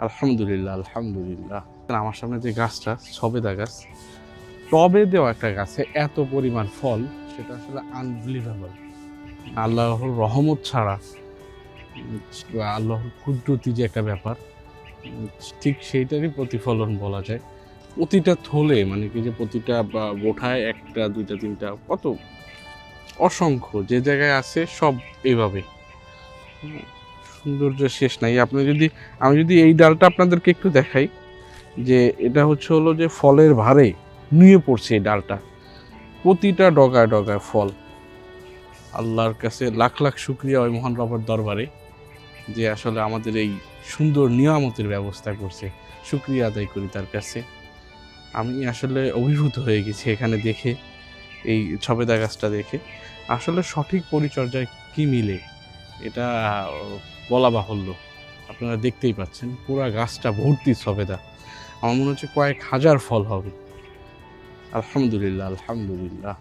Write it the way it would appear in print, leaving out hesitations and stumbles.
আলহামদুলিল্লাহ, আলহামদুলিল্লাহ। আমার সামনে যে গাছটা সবেদা গাছ, টবে দেওয়া একটা গাছে এত পরিমাণ ফল, সেটা আসলে আনবিলিভেবল। আল্লাহর রহমত ছাড়া আল্লাহর কুদরতি যে একটা ব্যাপার, ঠিক সেইটারই প্রতিফলন বলা যায়। প্রতিটা থলে মানে কি যে প্রতিটা বোঠায় একটা দুইটা তিনটা কত অসংখ্য যে জায়গায় আছে সব এইভাবে। সৌন্দর্য শেষ নাই। আমি যদি এই ডালটা আপনাদেরকে একটু দেখাই, যে এটা হলো যে ফলের ভারে নুয়ে পড়ছে এই ডালটা, প্রতিটা ডগায় ডগায় ফল। আল্লাহর কাছে লাখ লাখ শুকরিয়া ওই মহান রবের দরবারে, যে আসলে আমাদের এই সুন্দর নিয়ামতের ব্যবস্থা করছে। শুকরিয়া আদায় করি তার কাছে। আমি আসলে অভিভূত হয়ে গেছি এখানে দেখে, এই সবেদা গাছটা দেখে। আসলে সঠিক পরিচর্যায় কি মিলে এটা বলা বাহুল্য। আপনারা দেখতেই পাচ্ছেন পুরা গাছটা ভর্তি সবেদা। আমার মনে হচ্ছে কয়েক হাজার ফল হবে। আলহামদুলিল্লাহ, আলহামদুলিল্লাহ।